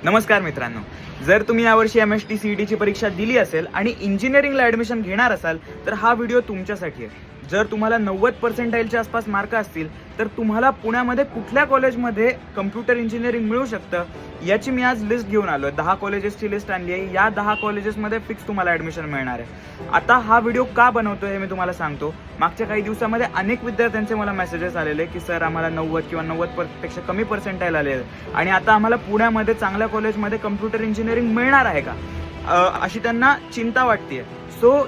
नमस्कार मित्रांनो, जर तुम्ही यावर्षी MST CET ची परीक्षा दिली असेल आणि इंजिनिअरिंगला ॲडमिशन घेणार असाल तर हा व्हिडिओ तुमच्यासाठी आहे. जर तुम्हाला 90% आसपास मार्क असतील तर तुम्हाला पुण्यामध्ये कुठल्या कॉलेजमध्ये कम्प्युटर इंजिनिअरिंग मिळू शकतं याची मी आज लिस्ट घेऊन आलो आहे. 10 कॉलेजेसची लिस्ट आणली आहे. या 10 कॉलेजेसमध्ये फिक्स तुम्हाला ॲडमिशन मिळणार आहे. आता हा व्हिडिओ का बनवतो हे मी तुम्हाला सांगतो. मागच्या काही दिवसामध्ये अनेक विद्यार्थ्यांचे मला मेसेजेस आलेले की सर आम्हाला 90 किंवा 90पेक्षा कमी पर्सेंटाईल आले आणि आता आम्हाला पुण्यामध्ये चांगल्या कॉलेजमध्ये कम्प्युटर इंजिनिअरिंग मिळणार आहे का, अशी त्यांना चिंता वाटते. सो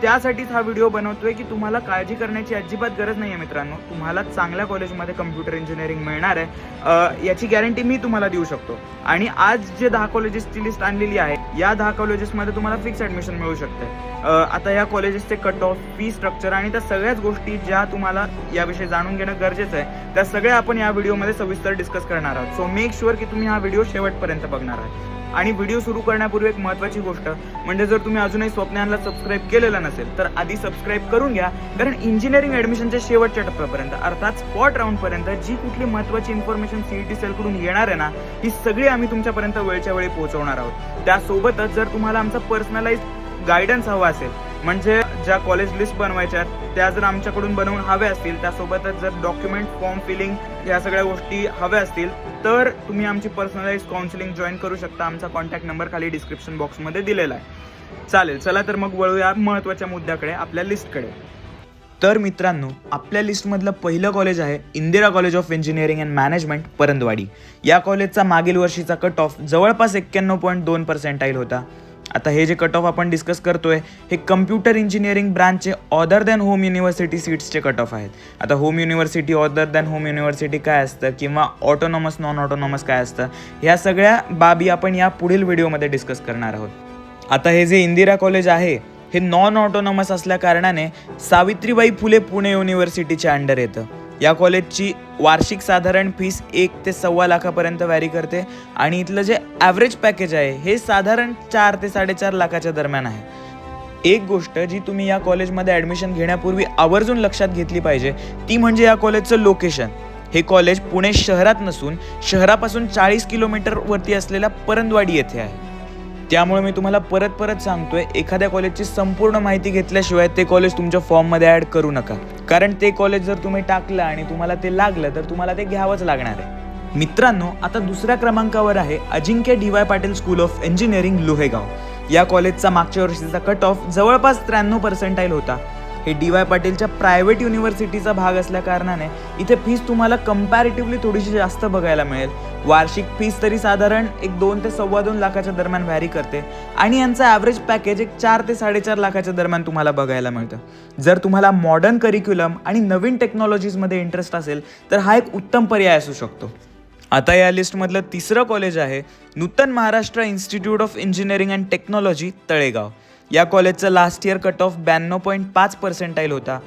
त्यासाठीच हा व्हिडिओ बनवतोय की तुम्हाला काळजी करण्याची अजिबात गरज नाही आहे मित्रांनो. तुम्हाला चांगल्या कॉलेजमध्ये कम्प्युटर इंजिनिअरिंग मिळणार आहे याची गॅरंटी मी तुम्हाला देऊ शकतो. आणि आज जे 10 कॉलेजेसची लिस्ट आणलेली आहे या 10 कॉलेजेसमध्ये तुम्हाला फिक्स ॲडमिशन मिळू शकते. आता या कॉलेजेसचे कट ऑफ, फी स्ट्रक्चर आणि त्या सगळ्याच गोष्टी ज्या तुम्हाला याविषयी जाणून घेणं गरजेचं आहे त्या सगळ्या आपण या व्हिडिओमध्ये सविस्तर डिस्कस करणार आहोत. सो मेक शुअर की तुम्ही हा व्हिडिओ शेवटपर्यंत बघणार आहात. आणि व्हिडिओ सुरू करण्यापूर्वी एक महत्त्वाची गोष्ट म्हणजे जर तुम्ही अजूनही स्वप्न्यांना सबस्क्राईब केलेलं नसेल तर आधी सबस्क्राईब करून घ्या, कारण इंजिनिअरिंग ॲडमिशनच्या शेवटच्या टप्प्यापर्यंत अर्थात स्पॉट राऊंडपर्यंत जी कुठली महत्त्वाची इन्फॉर्मेशन CET सेलकडून येणार आहे ना ही सगळी आम्ही तुमच्यापर्यंत वेळच्या वेळी पोहोचवणार आहोत. त्यासोबतच जर तुम्हाला आमचा पर्सनलाइज गायडन्स हवा असेल म्हणजे ज्या कॉलेज लिस्ट बनवायच्या त्या जर आमच्याकडून बनवून हव्या असतील, त्यासोबतच जर डॉक्युमेंट फॉर्म फिलिंग या सगळ्या गोष्टी हव्या असतील तर तुम्ही आमची पर्सनलाइज काउन्सिलिंग जॉईन करू शकता. आमचा कॉन्टॅक्ट नंबर खाली डिस्क्रिप्शन बॉक्समध्ये दिलेला आहे. चालेल, चला तर मग वळूया महत्त्वाच्या मुद्द्याकडे, आपल्या लिस्टकडे. तर मित्रांनो, आपल्या लिस्टमधलं पहिलं कॉलेज आहे Indira college of engineering and management, Parandwadi. या कॉलेजचा मागील वर्षीचा कट ऑफ जवळपास 91.2% होता. आता हे जे कट ऑफ आपण डिस्कस करतोय हे कम्प्युटर इंजिनिअरिंग ब्रांचचे ऑदर दॅन होम युनिव्हर्सिटी सीट्सचे कट ऑफ आहेत. आता home university, other than home university काय असतं किंवा ऑटोनॉमस, नॉन ऑटोनॉमस काय असतं, ह्या सगळ्या बाबी आपण या पुढील व्हिडिओमध्ये डिस्कस करणार आहोत. आता हे जे इंदिरा कॉलेज आहे हे नॉन ऑटोनॉमस असल्या कारणाने सावित्रीबाई फुले पुणे युनिव्हर्सिटीच्या अंडर येतं. या कॉलेजची वार्षिक साधारण फीस 1 ते 1.25 लाखापर्यंत व्हॅरी करते आणि इथलं जे ॲव्हरेज पॅकेज आहे हे साधारण 4 ते 4.5 लाखाच्या दरम्यान आहे. एक गोष्ट जी तुम्ही या कॉलेजमध्ये ॲडमिशन घेण्यापूर्वी आवर्जून लक्षात घेतली पाहिजे ती म्हणजे या कॉलेजचं लोकेशन. हे कॉलेज पुणे शहरात नसून शहरापासून 40 किलोमीटरवरती असलेल्या परंदवाडी येथे आहे. त्यामुळे मी तुम्हाला परत सांगतोय, एखाद्या कॉलेजची संपूर्ण माहिती घेतल्याशिवाय ते कॉलेज तुमच्या फॉर्ममध्ये ॲड करू नका, कारण ते कॉलेज जर तुम्ही टाकलं आणि तुम्हाला ते लागलं तर तुम्हाला ते घ्यावंच लागणार आहे. मित्रांनो, आता दुसऱ्या क्रमांकावर आहे Ajinkya DY Patil school of engineering, Lohegaon. या कॉलेजचा मागच्या वर्षीचा कट ऑफ जवळपास 93% होता. हे DY पाटीलच्या प्रायव्हेट युनिव्हर्सिटीचा भाग असल्या कारणाने इथे फीस तुम्हाला कम्पॅरेटिव्हली थोडीशी जास्त बघायला मिळेल. वार्षिक फीस तरी साधारण 2 ते 2.25 लाखाच्या दरम्यान व्हॅरी करते आणि यांचं ॲव्हरेज पॅकेज 4 ते 4.5 लाखाच्या दरम्यान तुम्हाला बघायला मिळतं. जर तुम्हाला मॉडर्न करिक्युलम आणि नवीन टेक्नॉलॉजीजमध्ये इंटरेस्ट असेल तर हा एक उत्तम पर्याय असू शकतो. आता या लिस्टमधलं तिसरं कॉलेज आहे Nutan Maharashtra institute of engineering and technology, Talegaon. या कॉलेजचं लास्ट इयर कट ऑफ 92.5% होता.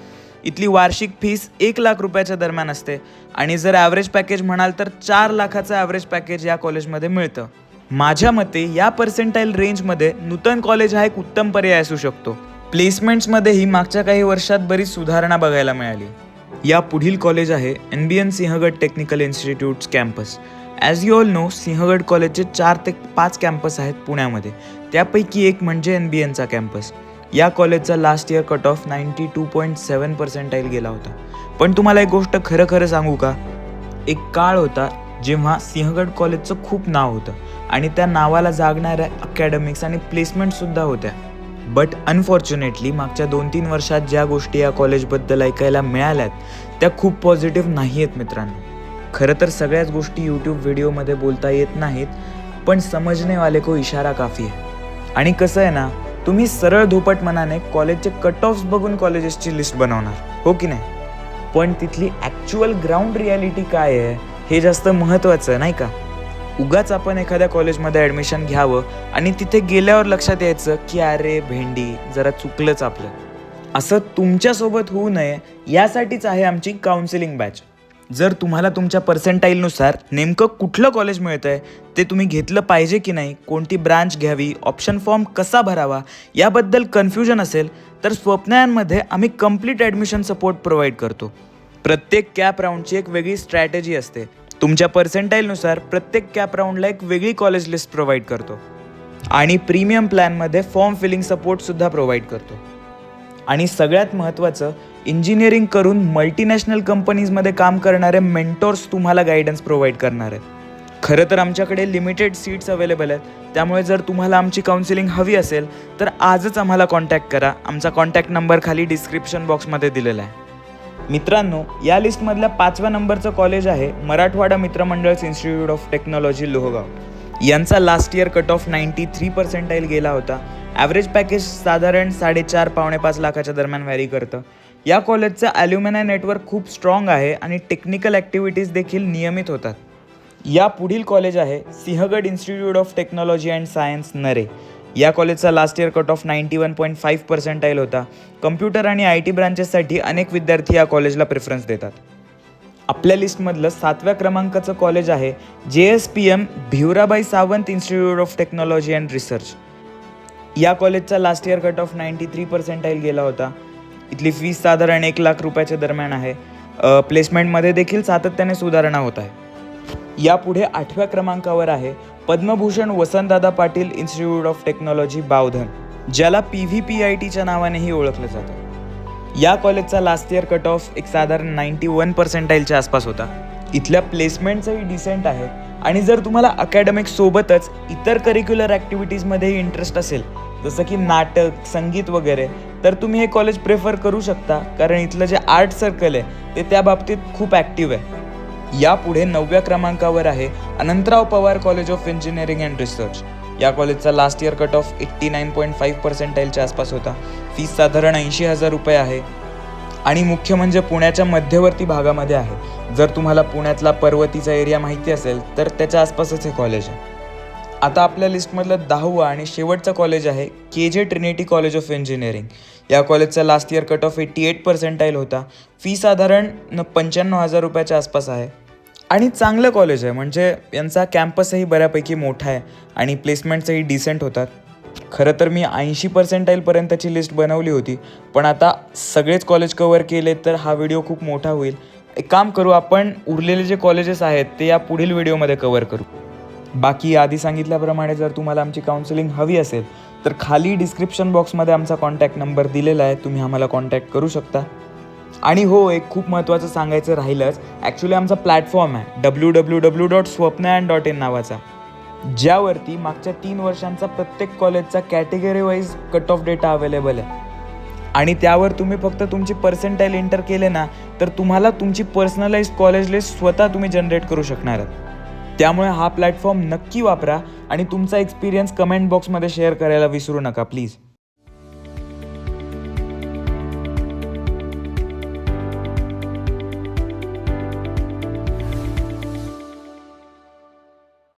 इथली वार्षिक फीस 1 लाख रुपयाच्या दरम्यान असते आणि जर ॲव्हरेज पॅकेज म्हणाल तर 4 लाखाचं ॲव्हरेज पॅकेज या कॉलेजमध्ये मिळतं. माझ्या मते या पर्सेंटाईल रेंजमध्ये नूतन कॉलेज हा एक उत्तम पर्याय असू शकतो. प्लेसमेंट्समध्येही मागच्या काही वर्षात बरीच सुधारणा बघायला मिळाली. या पुढील कॉलेज आहे NBN Sinhagad technical institutes campus. As you all know, Sinhagad कॉलेजचे 4 ते 5 कॅम्पस आहेत पुण्यामध्ये, त्यापैकी एक म्हणजे NBNचा कॅम्पस. या कॉलेजचा लास्ट इयर कट ऑफ 92.7% गेला होता. पण तुम्हाला एक गोष्ट खरं सांगू का, एक काळ होता जेव्हा सिंहगड कॉलेजचं खूप नाव होतं आणि त्या नावाला जागणाऱ्या अकॅडमिक्स आणि प्लेसमेंटसुद्धा होत्या. बट अनफॉर्च्युनेटली मागच्या 2-3 वर्षात ज्या गोष्टी या कॉलेजबद्दल ऐकायला मिळाल्यात त्या खूप पॉझिटिव्ह नाही आहेत मित्रांनो. खरं तर सगळ्याच गोष्टी यूट्यूब व्हिडिओमध्ये बोलता येत नाहीत, पण समजणे वाले को इशारा काफी आहे. आणि कसं आहे ना, तुम्ही सरळ धोपट मनाने कॉलेजचे कट ऑफ्स बघून कॉलेजेसची लिस्ट बनवणार, हो की नाही? पण तिथली ॲक्च्युअल ग्राउंड रियालिटी काय आहे हे जास्त महत्त्वाचं नाही का? उगाच आपण एखाद्या कॉलेजमध्ये ॲडमिशन घ्यावं आणि तिथे गेल्यावर लक्षात यायचं की अरे भेंडी, जरा चुकलंच आपलं. असं तुमच्यासोबत होऊ नये यासाठीच आहे आमची काउन्सिलिंग बॅच. जर तुम्हाला तुमच्या पर्सेंटाईलनुसार नेमकं कुठलं कॉलेज मिळतं आहे, ते तुम्ही घेतलं पाहिजे की नाही, कोणती ब्रांच घ्यावी, ऑप्शन फॉर्म कसा भरावा याबद्दल कन्फ्युजन असेल तर स्वप्नांमध्ये आम्ही कंप्लीट ॲडमिशन सपोर्ट प्रोव्हाइड करतो. प्रत्येक कॅप राऊंडची एक वेगळी स्ट्रॅटेजी असते तुमच्या पर्सेंटाईलनुसार प्रत्येक कॅप राऊंडला एक वेगळी कॉलेज लिस्ट प्रोव्हाइड करतो आणि प्रीमियम प्लॅनमध्ये फॉर्म फिलिंग सपोर्टसुद्धा प्रोव्हाइड करतो. आणि सगळ्यात महत्त्वाचं, इंजिनिअरिंग करून मल्टीनॅशनल कंपनीजमध्ये काम करणारे मेंटॉर्स तुम्हाला गायडन्स प्रोव्हाइड करणार आहेत. खरं तर आमच्याकडे लिमिटेड सीट्स अवेलेबल आहेत, त्यामुळे जर तुम्हाला आमची काउन्सिलिंग हवी असेल तर आजच आम्हाला कॉन्टॅक्ट करा. आमचा कॉन्टॅक्ट नंबर खाली डिस्क्रिप्शन बॉक्समध्ये दिलेला आहे. मित्रांनो, या लिस्टमधल्या 5व्या नंबरचं कॉलेज आहे Marathwada Mitramandal's institute of technology Lohgaon. यांचा लास्ट इयर कट ऑफ 93% गेला होता. ॲव्हरेज पॅकेज साधारण 4.5 लाखाच्या दरम्यान व्हॅरी करतं. या कॉलेजचं ॲल्युमिनाय नेटवर्क खूप स्ट्रॉंग आहे आणि टेक्निकल ॲक्टिव्हिटीज देखील नियमित होतात. या पुढील कॉलेज आहे Sinhagad institute of technology and science नरे. या कॉलेजचा लास्ट इयर कट ऑफ 91.5% होता. कम्प्युटर आणि IT ब्रांचेससाठी अनेक विद्यार्थी या कॉलेजला प्रेफरन्स देतात. आपल्या लिस्टमधलं 7व्या क्रमांकाचं कॉलेज आहे JSPM Bhivarabai Sawant institute of technology and research. या कॉलेजचा लास्ट इयर कट ऑफ 93% गेला होता. इथली फीस साधारण 1 लाख रुपयाच्या दरम्यान आहे. प्लेसमेंटमध्ये देखील सातत्याने सुधारणा होत आहे. यापुढे 8व्या क्रमांकावर आहे Padma Bhushan Vasantdada Patil institute of technology Bavdhan, ज्याला PVPITच्या नावानेही ओळखलं जातं. या कॉलेजचा लास्ट इयर कट ऑफ एक साधारण 91%च्या आसपास होता. इथल्या प्लेसमेंटचंही डिसेंट आहे आणि जर तुम्हाला अकॅडमिक सोबतच इतर करिक्युलर ॲक्टिव्हिटीजमध्येही इंटरेस्ट असेल, जसं की नाटक, संगीत वगैरे, तर तुम्ही हे कॉलेज प्रेफर करू शकता, कारण इथलं जे आर्ट सर्कल आहे ते त्या बाबतीत खूप ॲक्टिव्ह आहे. यापुढे 9व्या क्रमांकावर आहे Anantrao Pawar college of engineering and research. या कॉलेजचा लास्ट इयर कट ऑफ 89.5%च्या आसपास होता. फीस साधारण 80,000 रुपये आहे आणि मुख्य म्हणजे पुण्याच्या मध्यवर्ती भागामध्ये आहे. जर तुम्हाला पुण्यातला पर्वतीचा एरिया माहिती असेल तर त्याच्या आसपासच हे कॉलेज आहे. आता आपल्या लिस्टमधलं 10वं आणि शेवटचं कॉलेज आहे KJ Trinity college of engineering. या कॉलेजचा लास्ट इयर कट ऑफ 88% होता. फी साधारण 95,000 रुपयाच्या आसपास आहे आणि चांगलं कॉलेज आहे, म्हणजे यांचा कॅम्पसही बऱ्यापैकी मोठा आहे आणि प्लेसमेंट्सही डिसेंट होतात. खरं तर मी 80% पर्यंतची लिस्ट बनवली होती, पण आता सगळेच कॉलेज कवर केले तर हा व्हिडिओ खूप मोठा होईल. एक काम करू, आपण उरलेले जे कॉलेजेस आहेत ते या पुढील व्हिडिओमध्ये कवर करू. बाकी आधी सांगितल्याप्रमाणे जर तुम्हाला आमची काउन्सिलिंग हवी असेल तर खाली डिस्क्रिप्शन बॉक्समध्ये आमचा कॉन्टॅक्ट नंबर दिलेला आहे, तुम्ही आम्हाला कॉन्टॅक्ट करू शकता. आणि हो, एक खूप महत्त्वाचं सांगायचं राहिलंच, ॲक्च्युली आमचा प्लॅटफॉर्म आहे www.swapna.in नावाचा, ज्यावरती मागच्या 3 वर्षांचा प्रत्येक कॉलेजचा category wise cut off data available आहे. आणि त्यावर तुम्ही फक्त तुमची पर्सेंटाईल एंटर केले ना तर तुम्हाला तुमची पर्सनलाइज्ड कॉलेज लिस्ट स्वतः तुम्ही जनरेट करू शकणार आहात. त्यामुळे हा प्लॅटफॉर्म नक्की वापरा आणि तुमचा एक्सपिरियन्स कमेंट बॉक्समध्ये शेअर करायला विसरू नका प्लीज.